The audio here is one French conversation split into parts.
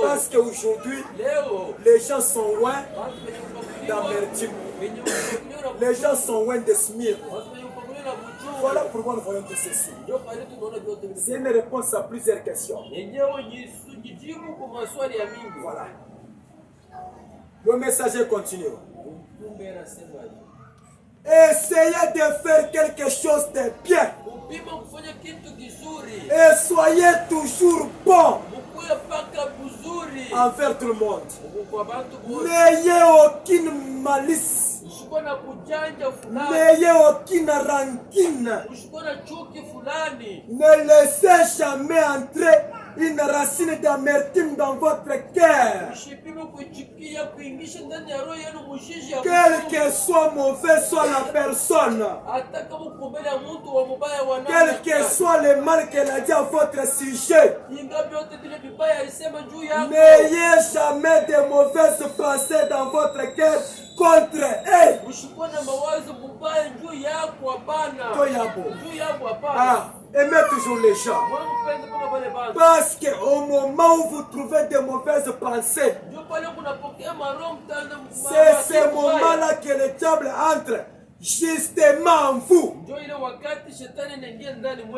Parce qu'aujourd'hui, les gens sont loin d'amertume. Les gens sont loin de Smyrne. Voilà pourquoi nous voyons tout ceci. C'est une réponse à plusieurs questions. Voilà. Le messager continue. Essayez de faire quelque chose de bien. Et soyez toujours bon envers tout le monde. N'ayez aucune malice. N'ayez aucune rancune. Ne laissez jamais entrer une racine d'amertume dans votre cœur. Quel que soit mauvais soit la personne, quel que soit le mal qu'elle a dit à votre sujet, n'ayez jamais de mauvaises pensées dans votre cœur contre elle. Aimez toujours les gens. Parce qu'au moment où vous trouvez de mauvaises pensées, c'est ce moment-là que le diable entre justement en vous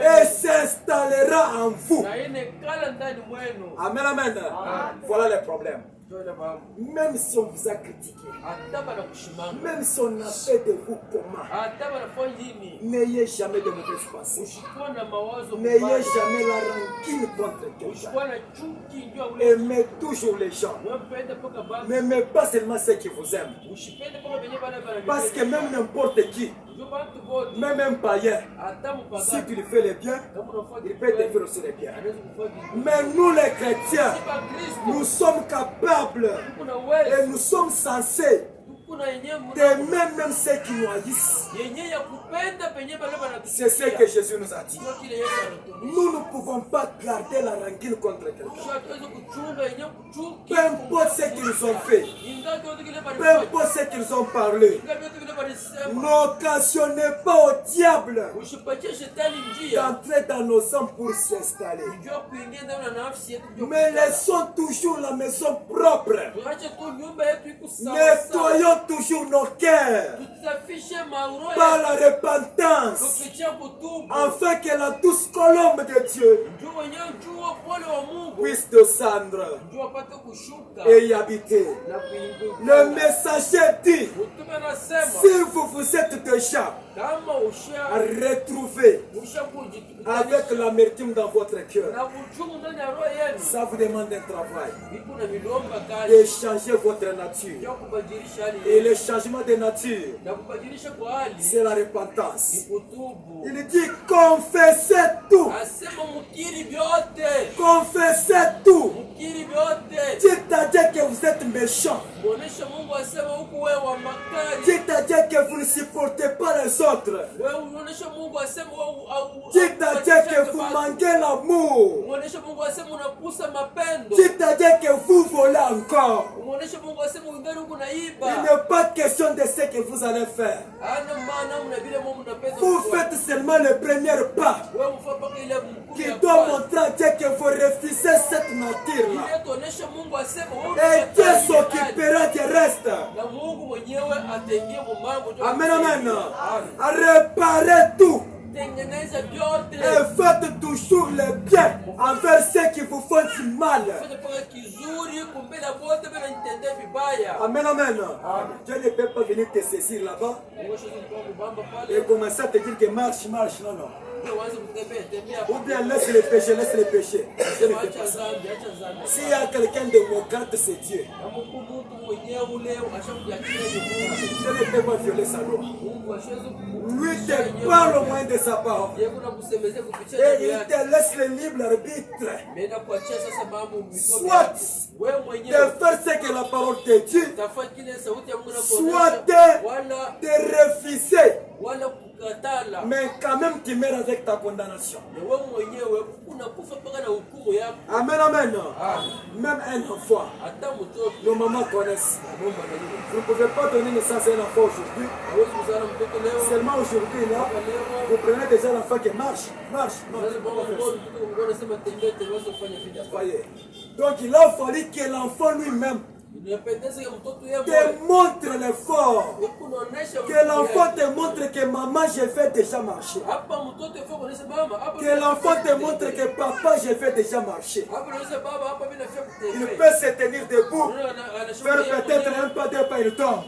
et s'installera en vous. Amen, amen. Voilà le problème. Même si on vous a critiqué, même si on a fait de vous comment, n'ayez jamais de mauvaises pensées. N'ayez jamais la rancune contre quelqu'un. Aimez toujours les gens. N'aimez pas seulement ceux qui vous aiment. Parce que même n'importe qui, même un païen, si tu lui fais le bien, il peut te faire aussi le bien. Mais nous les chrétiens, nous sommes capables et nous sommes censés d'aimer même ceux qui nous haïssent. C'est ce que Jésus nous a dit. Nous ne pouvons pas garder la rancune contre quelqu'un. Peu importe ce qu'ils ont fait, peu importe ce qu'ils ont parlé, n'occasionnez pas au diable d'entrer dans nos âmes pour s'installer. Mais laissons toujours la maison propre. Nettoyons toujours nos cœurs par la repentance, afin que la douce colombe de Dieu puisse descendre et y habiter. Le messager dit, si vous êtes déjà retrouvés avec l'amertume dans votre cœur, ça vous demande un travail de changer votre nature. Et le changement de nature, c'est la repentance. Il dit confessez tout. Confessez tout. Dites à Dieu que vous êtes méchant. Dites à Dieu que vous ne supportez pas les autres. Dites à Dieu que vous manquez l'amour. Dites à Dieu que vous volez encore. Il n'est pas question de ce que vous allez faire. Vous faites seulement le premier pas qui doit montrer à Dieu que vous refusez cette nature-là. Et Dieu s'occupera du reste. Amen, amen. Réparez tout. Et faites toujours le bien envers ceux qui vous font du mal. Amen, amen. Dieu ne peut pas venir te saisir là-bas et commencer à te dire que marche, marche. Non, non. Ou bien laisse le péché, laisse le péché. S'il y a quelqu'un de moquant, c'est Dieu. Dieu ne peut pas violer sa loi. Lui te parle au moins de sa parole. Et il te laisse le libre arbitre. Soit de faire ce que la parole te dit, soit de refuser Mais quand même tu meurs avec ta condamnation. Amen, amen. Même un enfant, nos mamans connaissent. Vous ne pouvez pas donner naissance à un enfant aujourd'hui. Seulement aujourd'hui, là, vous prenez déjà l'enfant qui marche. Voyez. Donc il a fallu que l'enfant lui-même te montre l'effort. Que l'enfant te montre que maman, je fais déjà marcher. Que l'enfant te montre que papa, je fais déjà marcher. Il peut se tenir debout, faire peut-être un pas, deux pas, il tombe.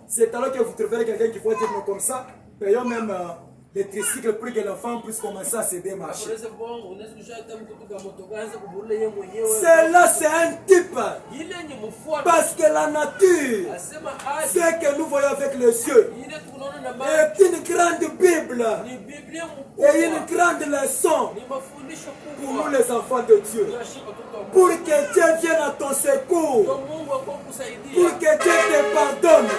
C'est alors que vous trouverez quelqu'un qui va dire non comme ça, payons même les tricycles pour que l'enfant puisse commencer à se démarcher. Cela c'est un type. Parce que la nature, ce que nous voyons avec les yeux, est une grande Bible et une grande leçon pour nous les enfants de Dieu. Pour que Dieu vienne à ton secours, pour que Dieu te pardonne.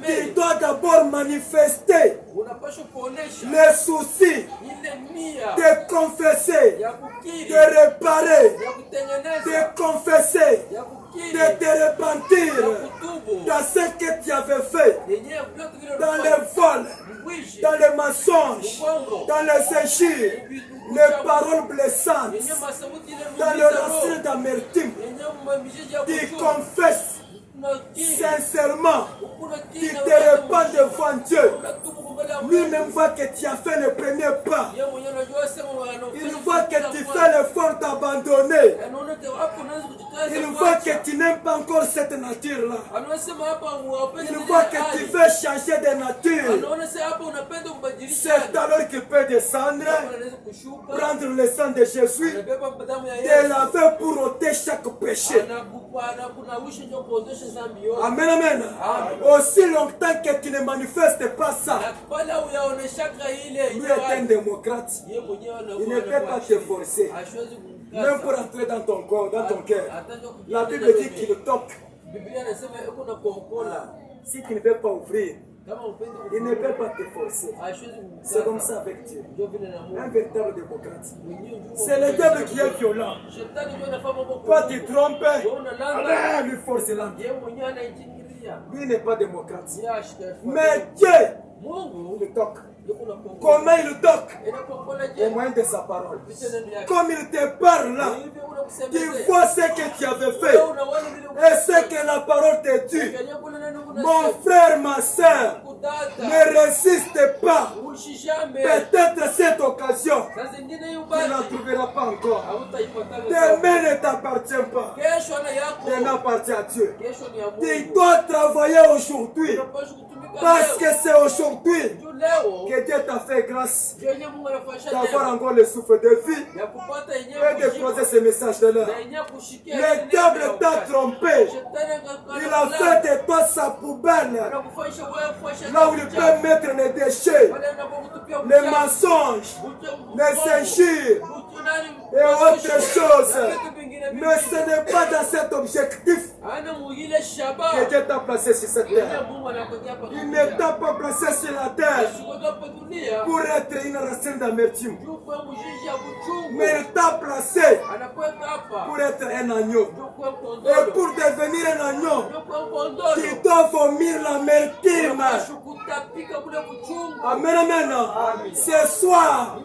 Il doit d'abord manifester les soucis, de confesser, de réparer, de confesser, de te repentir dans ce que tu avais fait, dans les vols, dans les mensonges, dans les injures, les paroles blessantes, dans les racines d'amertume. Tu confesses sincèrement, tu te repens devant Dieu. Lui-même voit que tu as fait le premier pas. Il voit que tu fais l'effort d'abandonner. Il voit que tu n'aimes pas encore cette nature-là. Il voit que tu veux changer de nature. C'est alors qu'il peut descendre, prendre le sang de Jésus, te laver pour ôter chaque péché. Amen, amen. Aussi longtemps que tu ne manifestes pas ça, lui est un démocrate. Il ne peut pas te forcer. Même pour entrer dans ton corps, dans ton cœur. La Bible dit qu'il toque. Si tu ne veux pas ouvrir, il ne peut pas te forcer. C'est comme ça avec Dieu. Un véritable démocrate. C'est le diable qui est violent. Toi tu trompes, allez, lui force l'âme. Lui n'est pas démocrate. Mais Dieu, il toque. Comment il toque? Au moyen de sa parole. Comme il te parle là, tu vois ce que tu avais fait et ce que la parole te dit. Mon frère, ma soeur, ne résiste pas. Peut-être cette occasion, tu ne la trouveras pas encore. Demain ne t'appartient pas. Demain appartient à Dieu. Tu dois travailler aujourd'hui. Parce que c'est aujourd'hui que Dieu t'a fait grâce d'avoir encore le souffle de vie et de croiser ce message-là. Le diable t'a trompé. Il a fait de toi sa poubelle. Là où il peut mettre les déchets, les mensonges, les injures et autre chose. Mais ce n'est pas dans cet objectif que Dieu t'a placé sur cette terre. Il ne t'a pas placé sur la terre pour être une racine d'amertume. Mais il t'a placé pour être un agneau. Et pour devenir un agneau, tu dois vomir l'amertume. Amen, amen. Ce soir,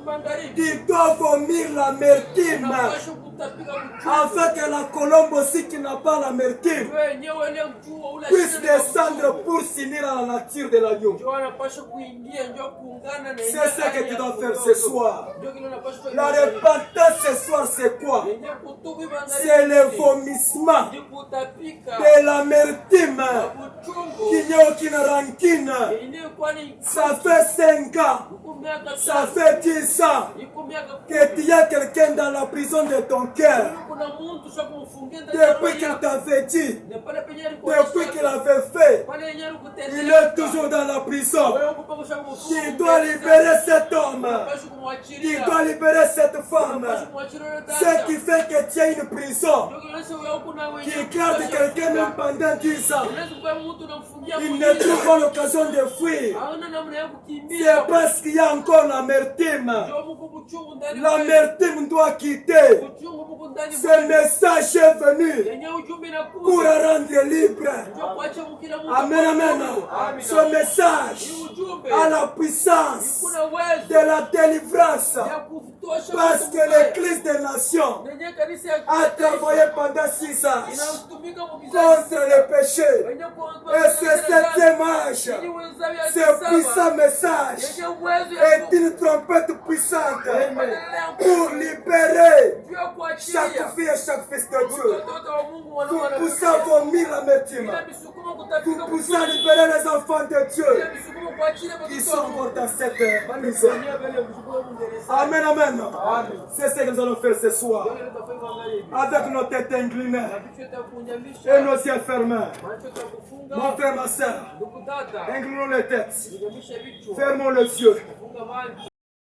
tu dois vomir l'amertume. Afin que la colombe aussi qui n'a pas l'amertume puisse descendre pour s'unir à la nature de l'agneau. C'est ce que tu dois faire ce soir. La repentance ce soir c'est quoi? C'est le vomissement de l'amertume. Qu'il n'y a aucune rancune. Ça fait 5 ans. Ça fait 10 ans que tu as quelqu'un dans la prison de ton cœur. Depuis qu'il t'avait dit, depuis qu'il avait fait, il est toujours dans la prison. Il doit libérer cet homme. Il doit libérer cette femme. Ce qui fait que tu as une prison qui garde quelqu'un même pendant 10 ans. Il ne trouve pas l'occasion de fuir. C'est parce qu'il y a encore l'amertume. L'amertume doit quitter. Ce message est venu pour rendre libre. Amen, amen. Ce message a la puissance de la délivrance. Parce que l'Église des Nations a travaillé pendant 6 ans contre le péché. Et ce septième âge, ce puissant message est une trompette puissante pour libérer chaque fille et chaque fils de Dieu. Pour pousser à vomir l'amertume. Pour pousser à libérer les enfants de Dieu qui sont morts dans cette prison. Amen, amen. C'est ce que nous allons faire ce soir. Avec nos têtes inclinées et nos yeux fermés. Mon frère, ma soeur, inclinons les têtes. Fermons les yeux.